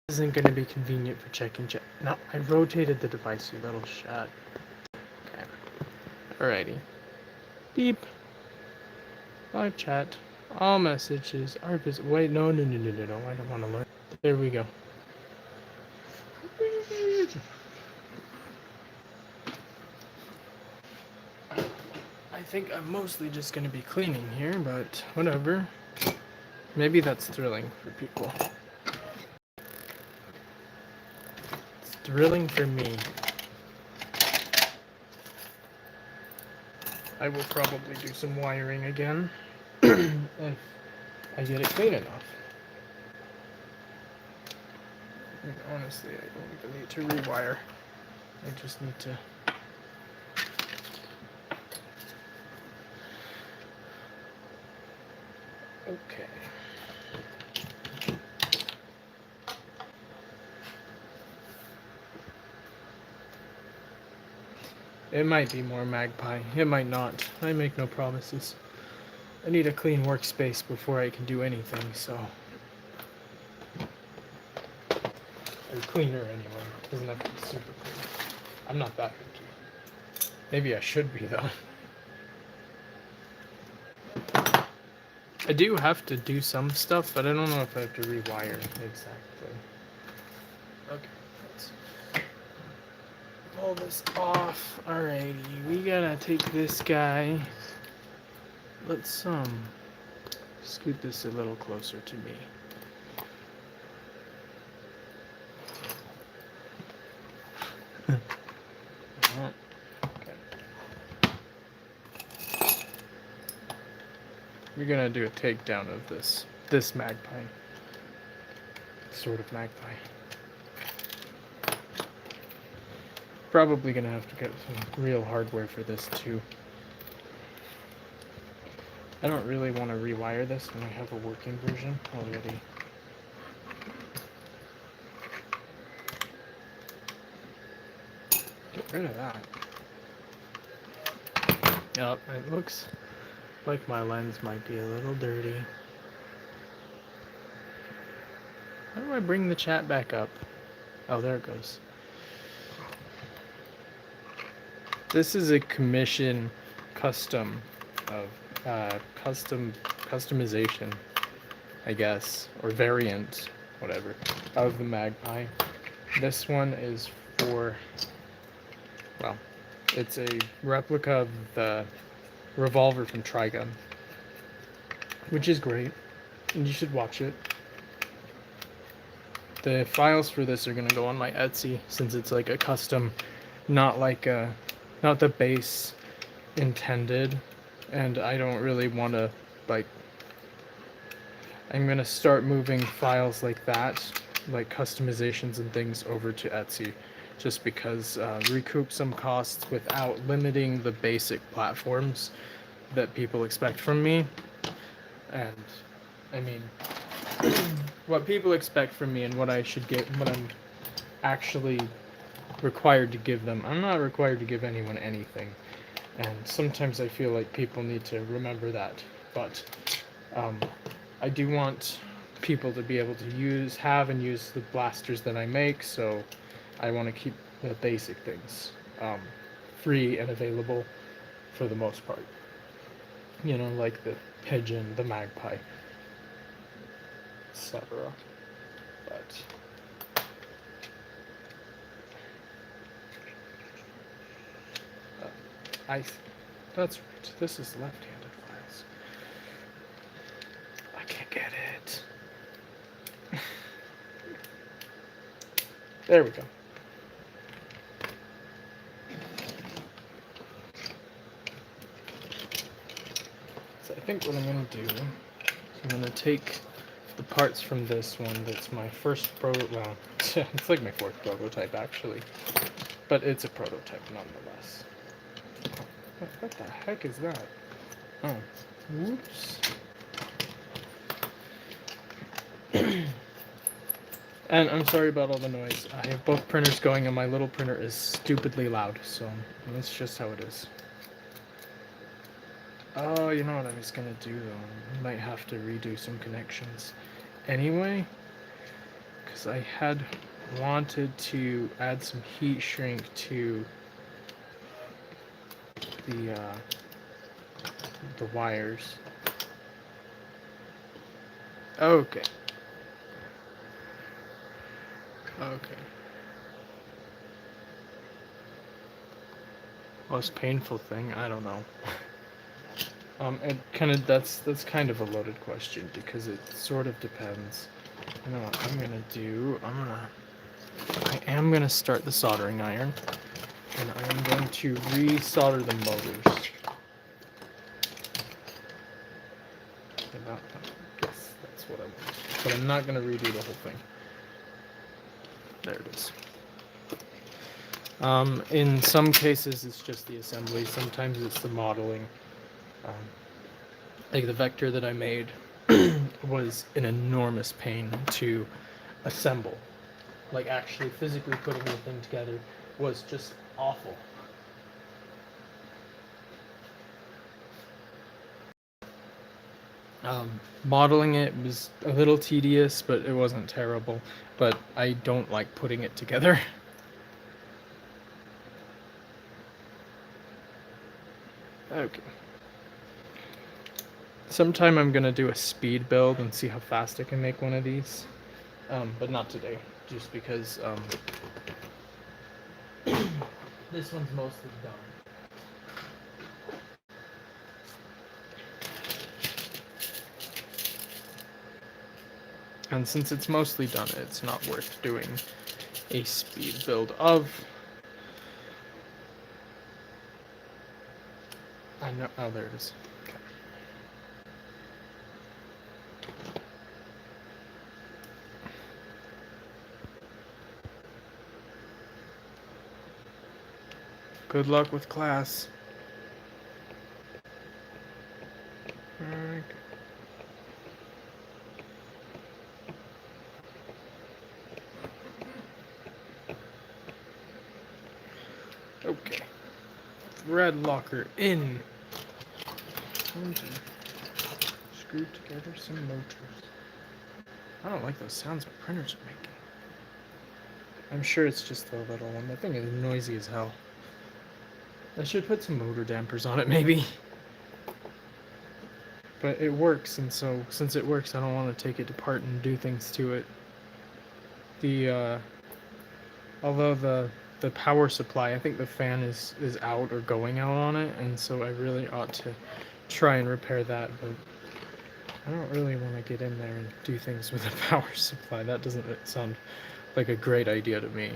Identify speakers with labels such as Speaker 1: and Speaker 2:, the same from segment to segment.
Speaker 1: Isn't going to be convenient for checking chat. No, I rotated the device, you little shit. Okay. Alrighty. Beep. Live chat. All messages are visible. Wait, no. I don't want to learn. There we go. I think I'm mostly just going to be cleaning here, but whatever. Maybe that's thrilling for people. It's thrilling for me. I will probably do some wiring again if I get it clean enough. And honestly, I don't even need to rewire. I just need to... Okay. It might be more Magpie. It might not. I make no promises. I need a clean workspace before I can do anything, so... Or cleaner anyway. It doesn't have to be super clean. I'm not that picky. Maybe I should be, though. I do have to do some stuff, but I don't know if I have to rewire exactly. Okay, let's pull this off. Alrighty, we gotta take this guy. Let's scoot this a little closer to me. Okay. We're gonna do a takedown of this magpie. Sort of magpie. Probably gonna have to get some real hardware for this too. I don't really want to rewire this when I have a working version already. Get rid of that. Yep, it looks like my lens might be a little dirty. How do I bring the chat back up? Oh, there it goes. This is a commission custom of customization, I guess, or variant, whatever, of the Magpie. This one is for, well, it's a replica of the revolver from Trigun, which is great, and you should watch it. The files for this are going to go on my Etsy, since it's like a custom, not the base intended, and I don't really want to, like, I'm going to start moving files like that, like customizations and things, over to Etsy, just because recoup some costs without limiting the basic platforms that people expect from me. And I mean, what people expect from me and what I should get, what I'm actually required to give them. I'm not required to give anyone anything, and sometimes I feel like people need to remember that. But I do want people to be able to have and use the blasters that I make, so I want to keep the basic things free and available for the most part. You know, like the Pigeon, the Magpie, etc. But that's right. This is left-handed files. I can't get it. There we go. So I think what I'm going to do is I'm going to take the parts from this one that's my first well, it's like my fourth prototype actually, but it's a prototype nonetheless. What the heck is that? Oh, whoops. And I'm sorry about all the noise. I have both printers going and my little printer is stupidly loud, so that's just how it is. Oh, you know what I was gonna do though? I might have to redo some connections anyway, because I had wanted to add some heat shrink to the wires. Okay. Most painful thing, I don't know. And that's kind of a loaded question because it sort of depends. You know what I'm gonna do? I am gonna start the soldering iron, and I am going to re-solder the motors. Yes, that's what I want. But I'm not gonna redo the whole thing. There it is. In some cases, it's just the assembly. Sometimes it's the modeling. Like the vector that I made was an enormous pain to assemble. Like actually physically putting the thing together was just awful. Modeling it was a little tedious, but it wasn't terrible. But I don't like putting it together. Okay. Sometime I'm gonna do a speed build and see how fast I can make one of these. But not today, just because this one's mostly done. And since it's mostly done, it's not worth doing a speed build of. I know. Oh, there it is. Okay. Good luck with class. Okay. Thread locker in. Screw together some motors. I don't like those sounds my printers are making. I'm sure it's just the little one. That thing is noisy as hell. I should put some motor dampers on it, maybe. But it works, and so since it works, I don't want to take it apart and do things to it. Although the power supply, I think the fan is out or going out on it, and so I really ought to try and repair that, but I don't really want to get in there and do things with the power supply. That doesn't sound like a great idea to me.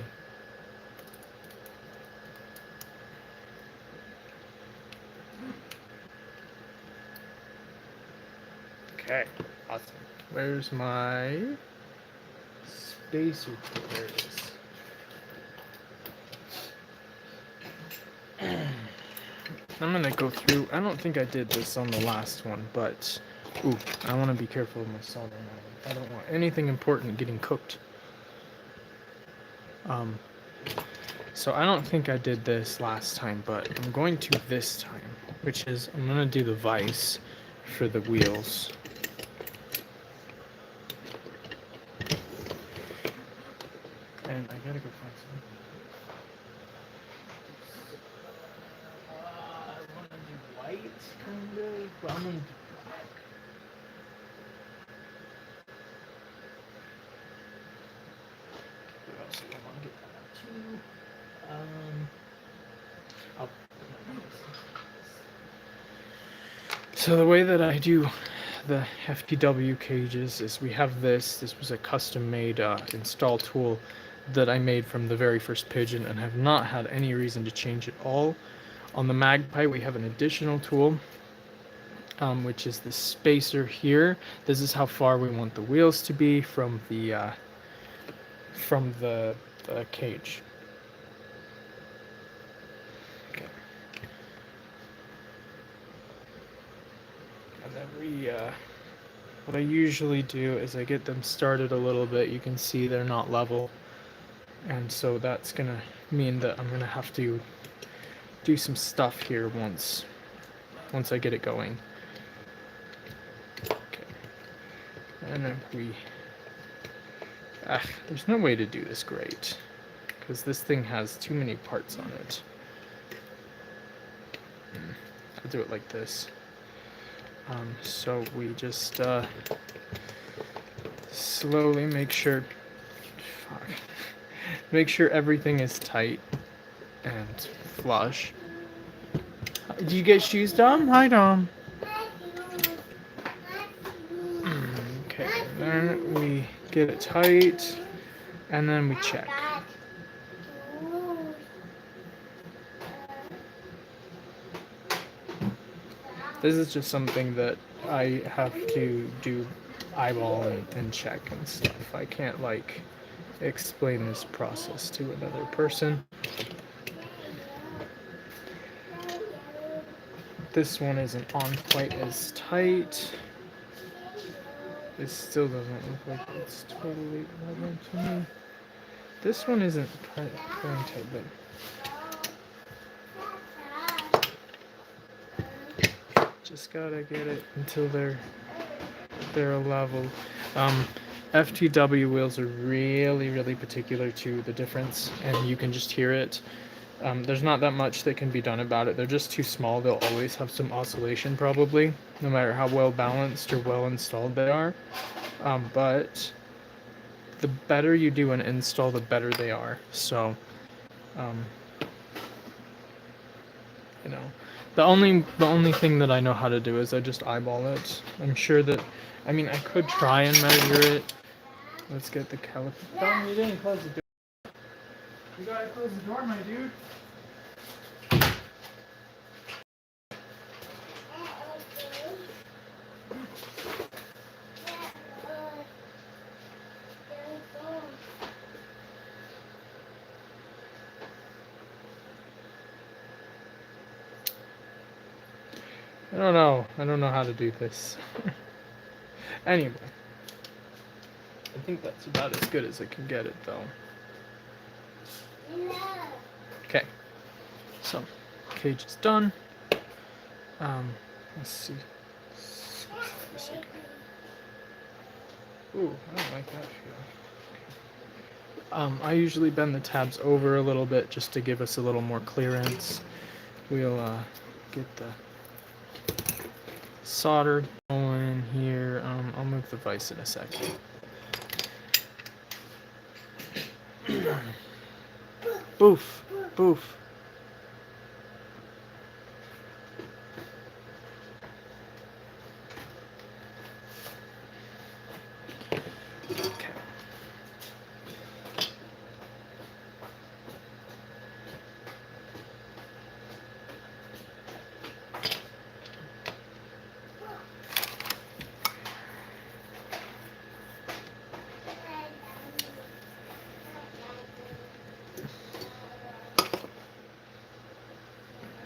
Speaker 1: Okay, awesome. Where's my spacer? There it is. I'm gonna go through. I don't think I did this on the last one, but ooh, I want to be careful with my soldering iron. I don't want anything important getting cooked. So I don't think I did this last time, but I'm going to this time, which is I'm gonna do the vise for the wheels. And I gotta go find some. I want to do white, kind of. Well, I'm gonna do black. What else do I want to get that out too? So the way that I do the FTW cages is we have this. This was a custom-made install tool that I made from the very first Pigeon and have not had any reason to change at all. On the Magpie, we have an additional tool, which is the spacer here. This is how far we want the wheels to be from the cage. Okay. And then what I usually do is I get them started a little bit. You can see they're not level. And so that's gonna mean that I'm gonna have to do some stuff here once I get it going. Okay. And then we There's no way to do this great, because this thing has too many parts on it. I'll do it like this. So we just slowly make sure everything is tight and flush. Do you get shoes, Dom? Hi, Dom. Okay, then we get it tight, and then we check. This is just something that I have to do eyeball and check and stuff. I can't like explain this process to another person. This one isn't on quite as tight. This still doesn't look like it's totally level to me. This one isn't very tight, but just gotta get it until they're level. FTW wheels are really particular to the difference, and you can just hear it. There's not that much that can be done about it. They're just too small. They'll always have some oscillation probably, no matter how well balanced or well installed they are. But the better you do an install, the better they are. So, you know, the only thing that I know how to do is I just eyeball it. I'm sure that, I mean, I could try and measure it. Let's get the caliper. Dom, you didn't close the door. You gotta close the door, my dude. I don't know how to do this. Anyway, I think that's about as good as I can get it, though. Okay, so cage is done. Let's see. Ooh, I don't like that feel. I usually bend the tabs over a little bit just to give us a little more clearance. We'll get the solder going here. I'll move the vise in a second. Boof, boof. Okay.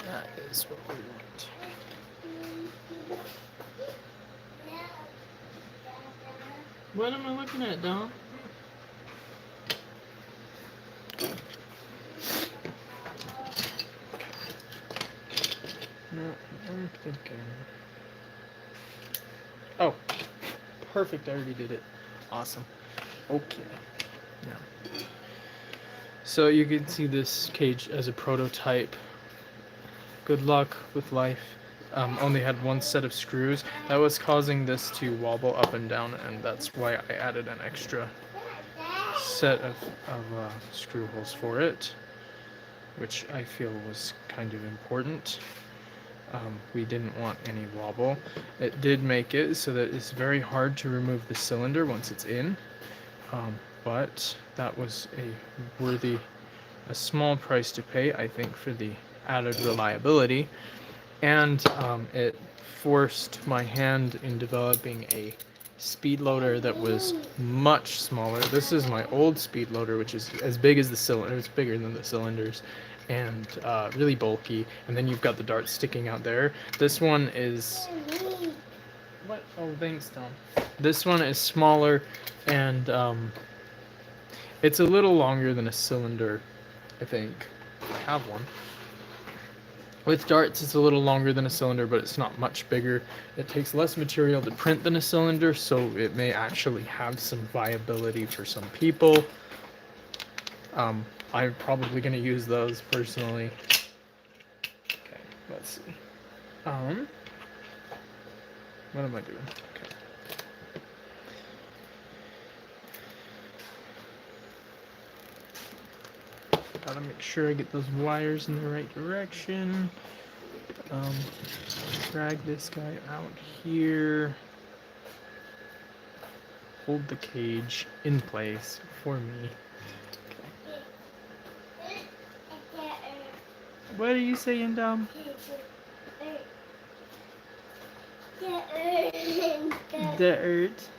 Speaker 1: That is what we want. What am I looking at, Dom? No, I'm thinking. Oh, perfect. I already did it. Awesome. Okay. Now, so you can see this cage as a prototype. Good luck with life. Only had one set of screws. That was causing this to wobble up and down, and that's why I added an extra set of screw holes for it, which I feel was kind of important. We didn't want any wobble. It did make it so that it's very hard to remove the cylinder once it's in, but that was a small price to pay, I think, for the added reliability, and it forced my hand in developing a speed loader that was much smaller. This is my old speed loader, which is as big as the cylinder. It's bigger than the cylinders, and really bulky. And then you've got the dart sticking out there. This one is what? Oh, thanks, Tom. This one is smaller, and it's a little longer than a cylinder, I think. I have one. With darts, it's a little longer than a cylinder, but it's not much bigger. It takes less material to print than a cylinder, so it may actually have some viability for some people. I'm probably going to use those personally. Okay, let's see. What am I doing? Okay. Gotta make sure I get those wires in the right direction. Drag this guy out here. Hold the cage in place for me. Okay. What are you saying, Dom? The earth.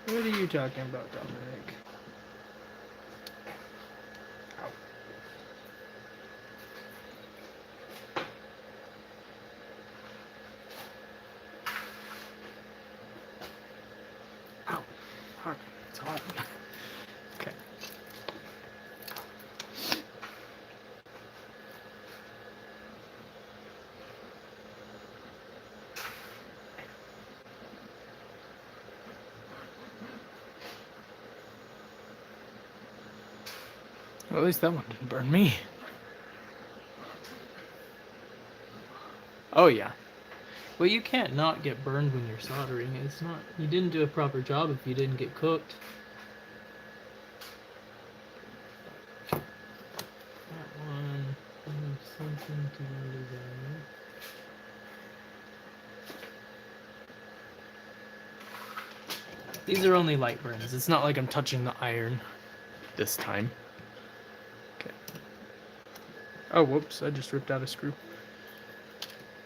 Speaker 1: What are you talking about, Dominic? Ow. Ow. Fuck. It's hot. Okay. Well, at least that one didn't burn me. Oh yeah. Well, you can't not get burned when you're soldering. It's not. You didn't do a proper job if you didn't get cooked. That one. Something to do there. These are only light burns. It's not like I'm touching the iron this time. Okay. Oh, whoops. I just ripped out a screw.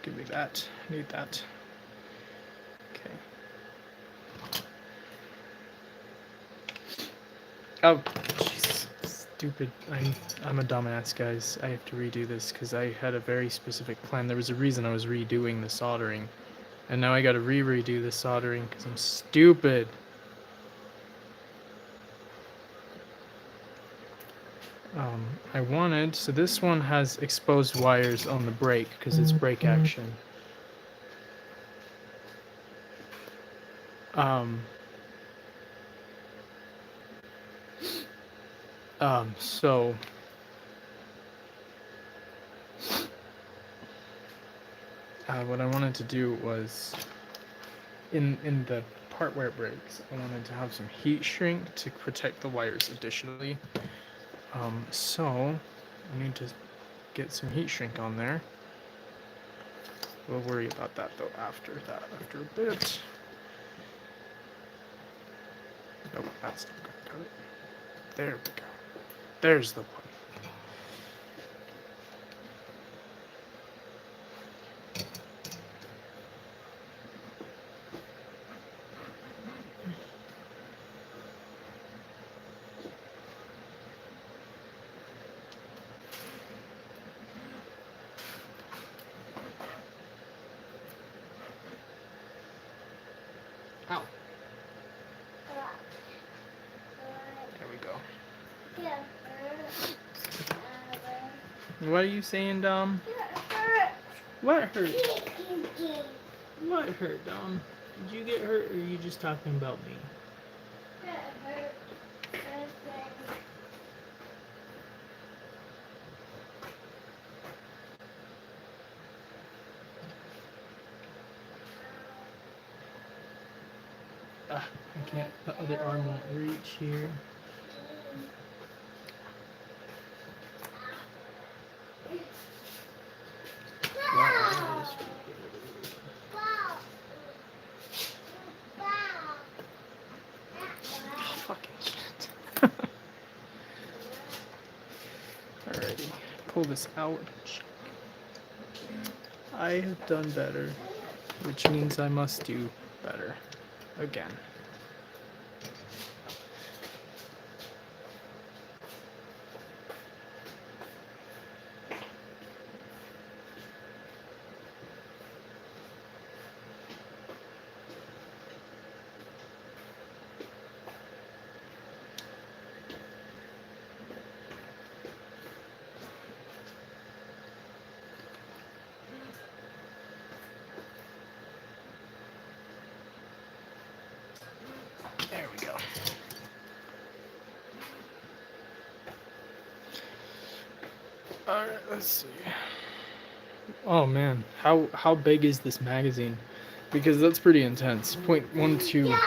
Speaker 1: Give me that. I need that. Okay. Oh, jeez. Stupid. I'm a dumbass, guys. I have to redo this because I had a very specific plan. There was a reason I was redoing the soldering. And now I gotta redo the soldering because I'm stupid. I wanted, so this one has exposed wires on the brake because it's brake action. So what I wanted to do was in the part where it breaks, I wanted to have some heat shrink to protect the wires additionally. So I need to get some heat shrink on there. We'll worry about that though after a bit. Nope, that's not gonna cut it. There we go. There's the one. Ow. There we go. What are you saying, Dom? What hurt? What hurt, Dom? Did you get hurt or are you just talking about me? I can't, the other arm won't reach here. Fucking shit. Alrighty, pull this out. I have done better, which means I must do better again. All right, let's see. Oh man, how big is this magazine? Because that's pretty intense. 0.12.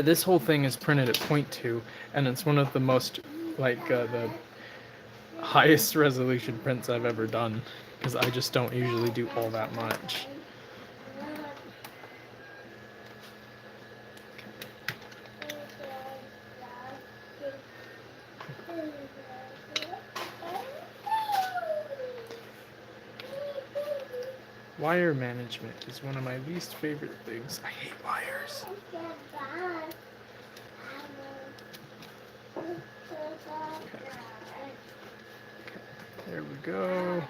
Speaker 1: This whole thing is printed at 0.2, and it's one of the most the highest resolution prints I've ever done, because I just don't usually do all that much. Wire management is one of my least favorite things. I hate wires. Okay. There we go.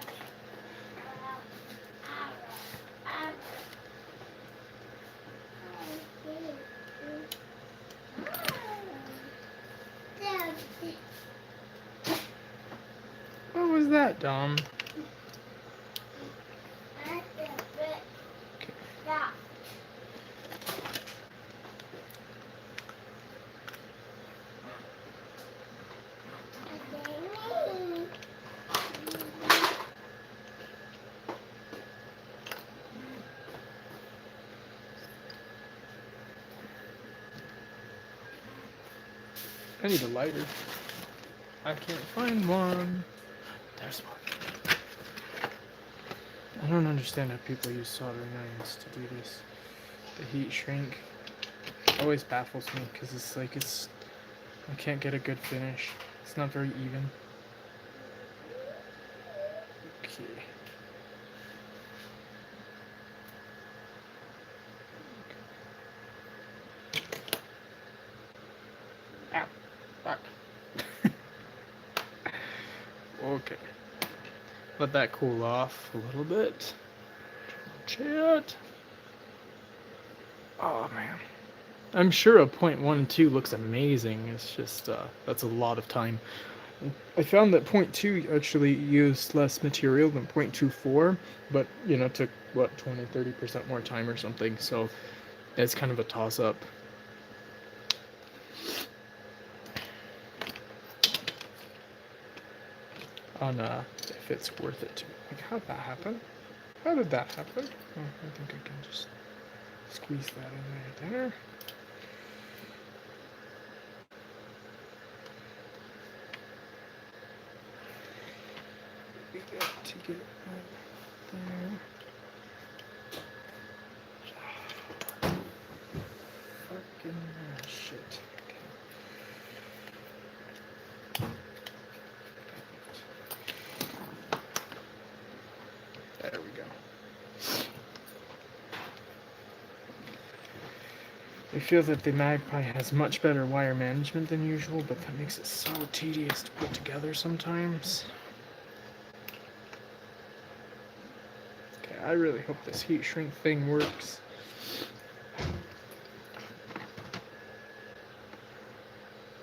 Speaker 1: What was that, Dom? I need a lighter. I can't find one. There's one. I don't understand how people use soldering irons to do this. The heat shrink always baffles me because I can't get a good finish. It's not very even. Okay. Ow. Fuck. Okay. Let that cool off a little bit. Shit. Oh man. I'm sure a 0.12 looks amazing. It's just that's a lot of time. I found that 0.2 actually used less material than 0.24, but took what 20-30% more time or something. So it's kind of a toss up. On if it's worth it to me. Like, how'd that happen? How did that happen? Oh, I think I can just squeeze that in there. We got to get right there. Fucking shit. There we go. I feel that the Magpie has much better wire management than usual, but that makes it so tedious to put together sometimes. Okay, I really hope this heat shrink thing works.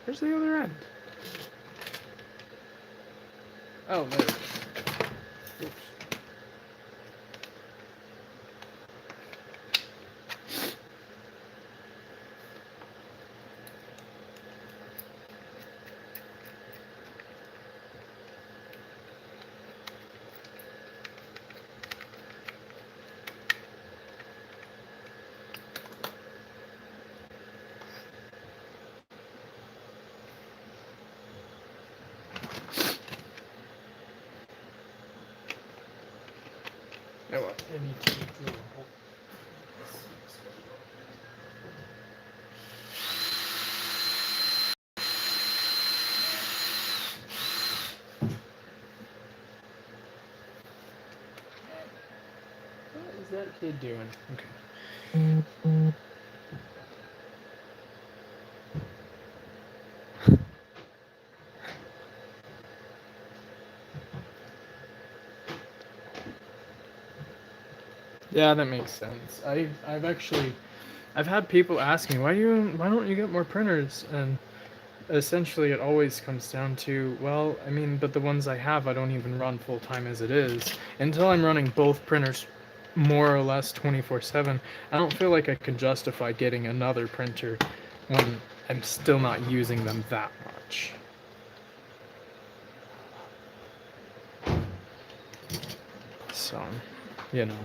Speaker 1: Where's the other end? Oh, there it is. Oops. Oh, well, I need to drill a hole. What is that kid doing? Okay. Yeah, that makes sense. I've had people asking why don't you get more printers, and essentially it always comes down to, well, I mean, but the ones I have I don't even run full time as it is. Until I'm running both printers more or less 24/7, I don't feel like I can justify getting another printer when I'm still not using them that much. So, you know.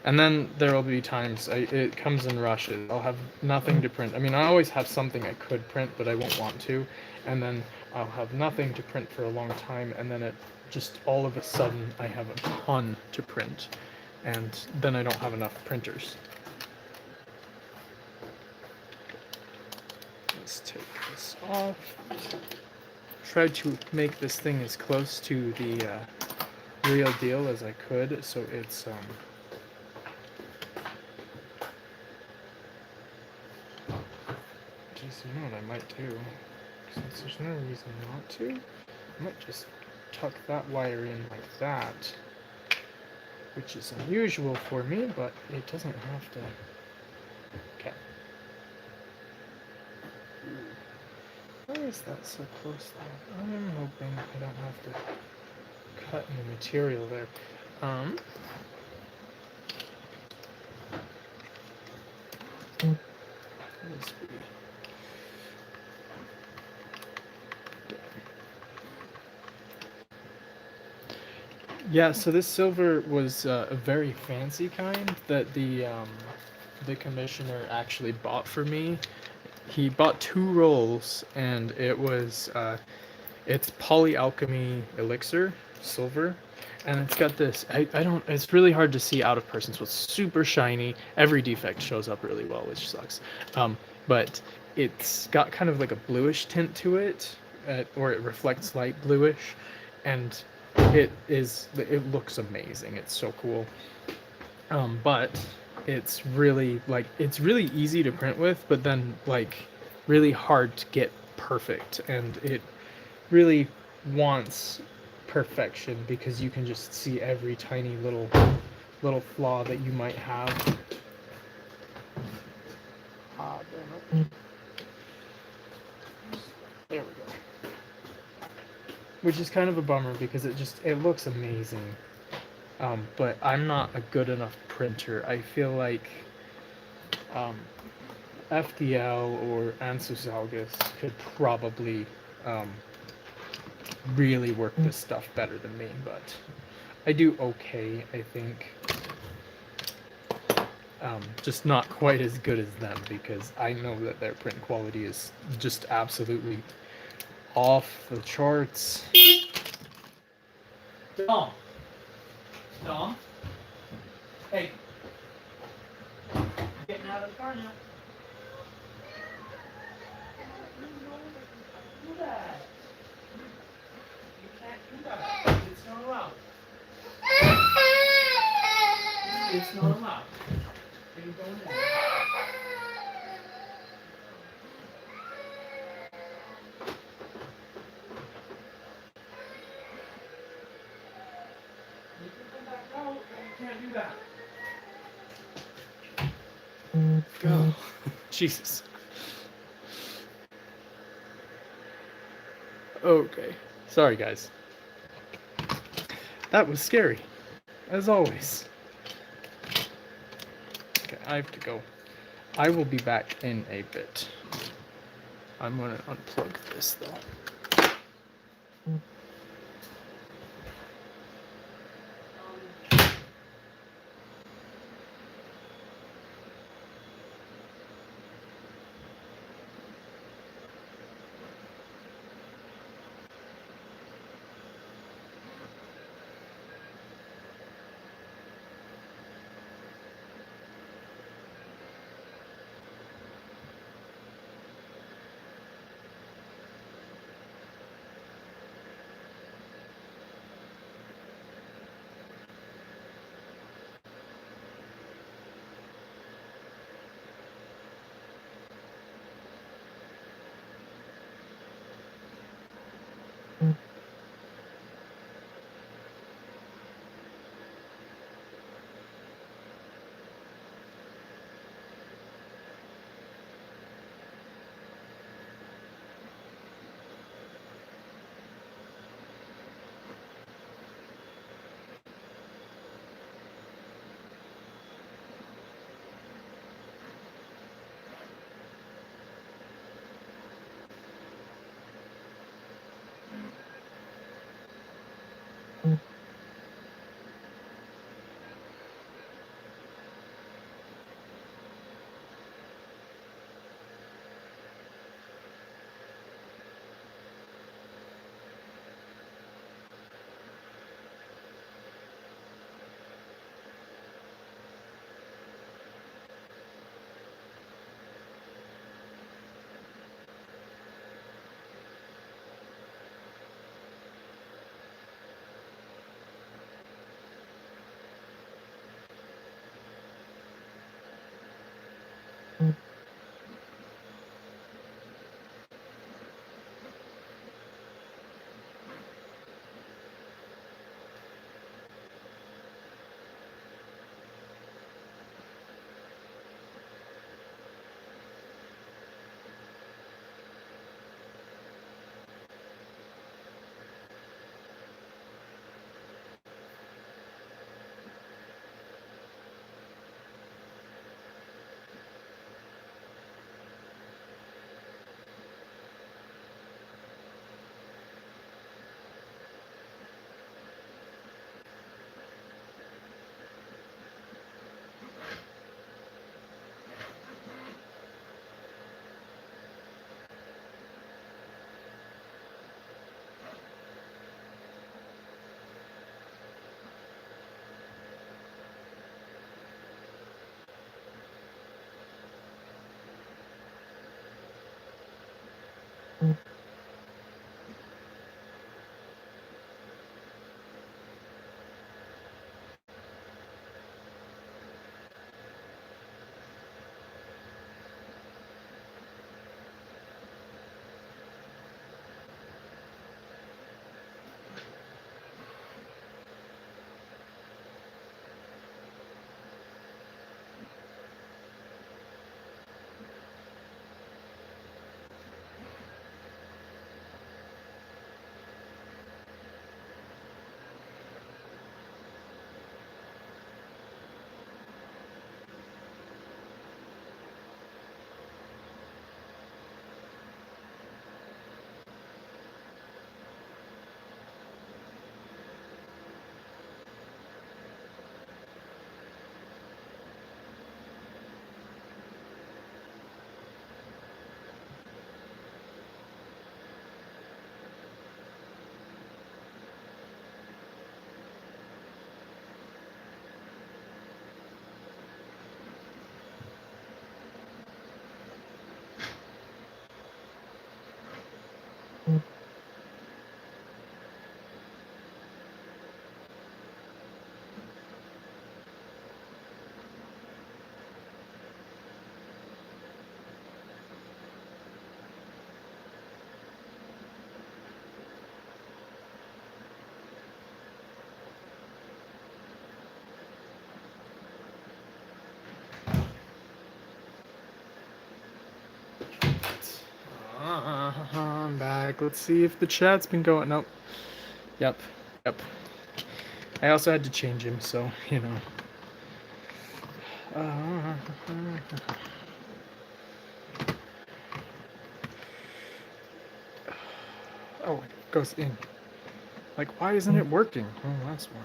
Speaker 1: And then there will be times it comes in rushes. I'll have nothing to print. I mean, I always have something I could print, but I won't want to. And then I'll have nothing to print for a long time, and then it just all of a sudden I have a ton to print, and then I don't have enough printers. Let's take this off. Tried to make this thing as close to the real deal as I could, so it's Geez, you know what I might do? Since there's no reason not to, I might just tuck that wire in like that, which is unusual for me, but it doesn't have to. Okay. Why is that so close there? I'm hoping I don't have to cut any material there. This be. Yeah, so this silver was a very fancy kind that the commissioner actually bought for me. He bought 2 rolls, and it was it's polyalchemy elixir silver, and it's got this. I don't. It's really hard to see out of person, so it's super shiny. Every defect shows up really well, which sucks. But it's got kind of like a bluish tint to it, or it reflects light bluish, and it looks amazing. It's so cool. But it's really easy to print with, but then like really hard to get perfect, and it really wants perfection because you can just see every tiny little flaw that you might have. There we go. Which is kind of a bummer because it looks amazing. But I'm not a good enough printer. I feel like FDL or Ansys Algus could probably really work this stuff better than me, but I do okay, I think. Just not quite as good as them because I know that their print quality is just absolutely off the charts. Dom. Hey. Getting out of the car now. Do that. You can't do that. It's not allowed. It's not allowed. Are you going in? You can come back out, but you can't do that. Go. Jesus. Okay. Sorry, guys. That was scary, as always. Okay, I have to go. I will be back in a bit. I'm going to unplug this, though. I'm back. Let's see if the chat's been going. Nope. Yep. I also had to change him, so you know. Oh, it goes in. Like, why isn't it working? Oh, that's why.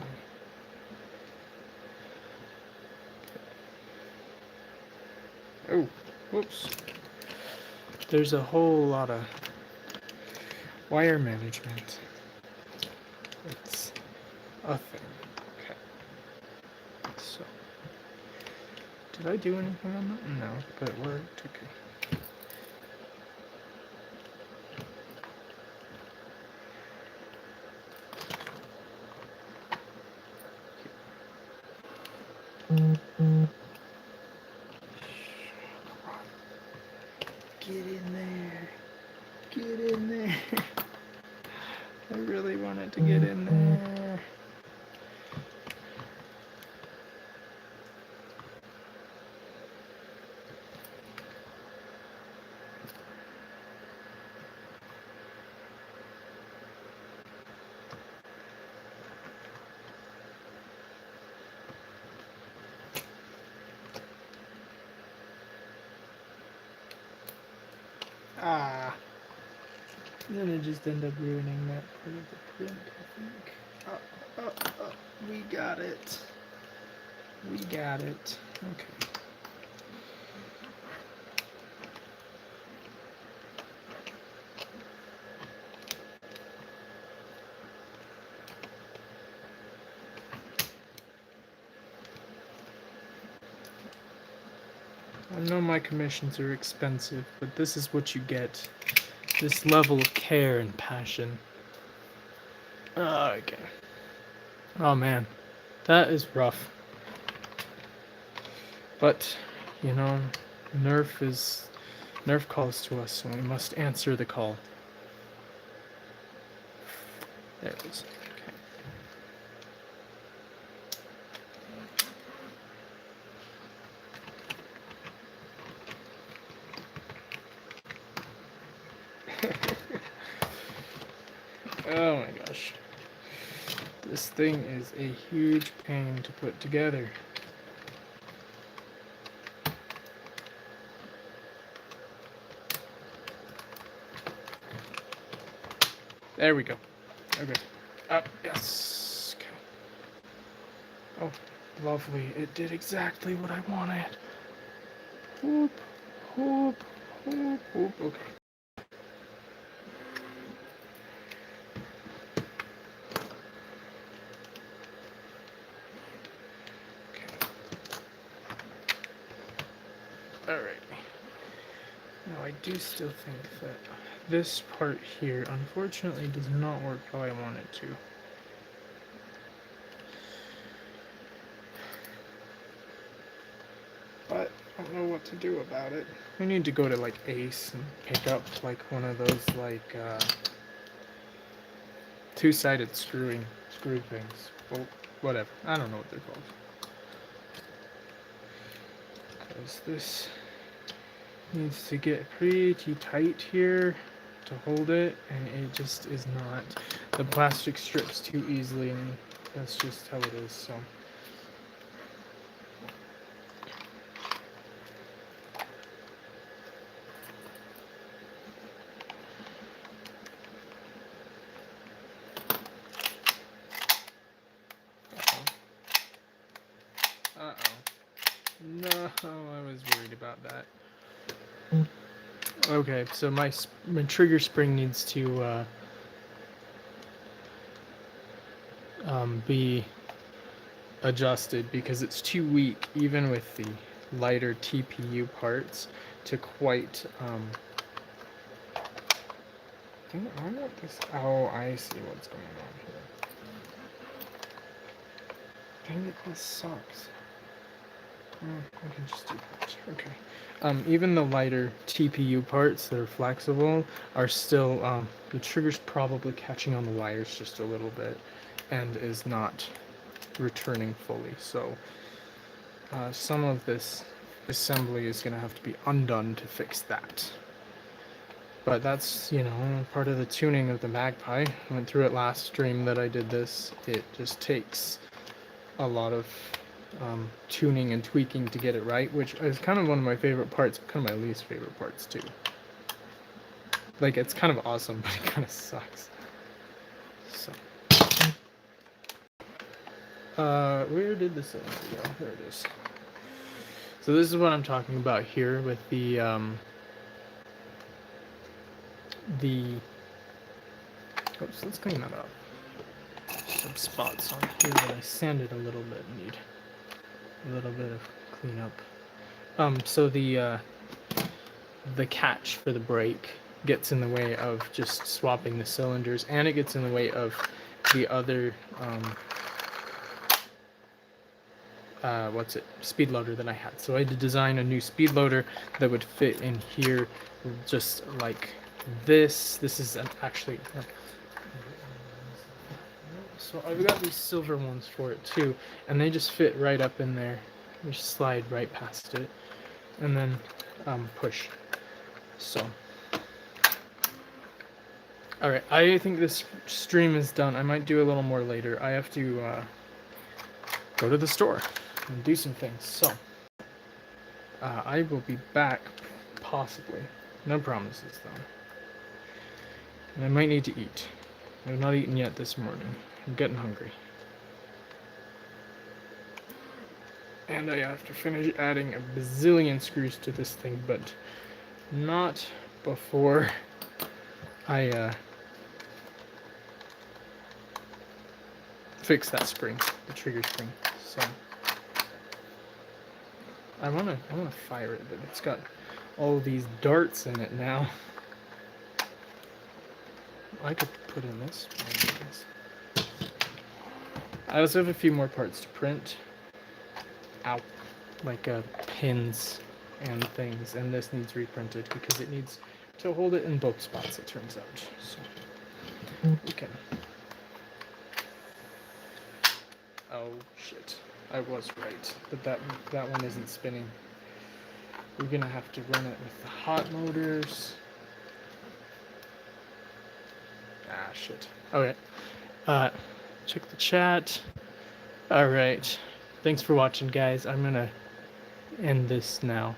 Speaker 1: Oh, whoops. There's a whole lot of wire management. It's a thing. Okay. So, did I do anything on that? No, but it worked. Okay. Get in there. Get in there. I really wanted to get in there. Ah. Then I just end up ruining that part of the print, I think. We got it. We got it. Okay. I know my commissions are expensive, but this is what you get. This level of care and passion. Okay. Oh man, that is rough. But, you know, Nerf calls to us, so we must answer the call. There it is. Oh my gosh. This thing is a huge pain to put together. There we go. Okay. Up. Yes. Okay. Oh, lovely. It did exactly what I wanted. Whoop, whoop, whoop, whoop. Okay. Alright. Now I do still think that this part here unfortunately does not work how I want it to. But I don't know what to do about it. We need to go to like Ace and pick up like one of those like two-sided screw things. Well, whatever. I don't know what they're called. Because this needs to get pretty tight here to hold it, and it just is not. The plastic strips too easily, and that's just how it is. So. No, I was worried about that. Okay, so my trigger spring needs to be adjusted because it's too weak, even with the lighter TPU parts, to quite I want this. Oh, I see what's going on here. Dang it, this sucks. I can just do that. Okay. Even the lighter TPU parts that are flexible are still, the trigger's probably catching on the wires just a little bit and is not returning fully. So some of this assembly is going to have to be undone to fix that. But that's, part of the tuning of the Magpie. I went through it last stream that I did this. It just takes a lot of tuning and tweaking to get it right, which is kind of one of my favorite parts, kind of my least favorite parts too. Like, it's kind of awesome, but it kind of sucks. So, where did the cylinder go? There it is. So this is what I'm talking about here with the oops, let's clean that up. Some spots on here that I sanded a little bit, need a little bit of cleanup. So the catch for the brake gets in the way of just swapping the cylinders, and it gets in the way of the other speed loader that I had. So I had to design a new speed loader that would fit in here just like this. This is actually so I've got these silver ones for it too, and they just fit right up in there. You just slide right past it and then push. So alright, I think this stream is done. I might do a little more later. I have to go to the store and do some things. So I will be back, possibly. No promises though. And I might need to eat. I've not eaten yet this morning. I'm getting hungry. And I have to finish adding a bazillion screws to this thing, but not before I fix that spring, the trigger spring. So I wanna fire it, but it's got all these darts in it now. I could put in this. I also have a few more parts to print. Ow. Like pins and things, and this needs reprinted because it needs to hold it in both spots, it turns out. So we can. Oh shit. I was right, but that one isn't spinning. We're gonna have to run it with the hot motors. Ah, shit. Okay. Check the chat. Alright. Thanks for watching, guys. I'm gonna end this now.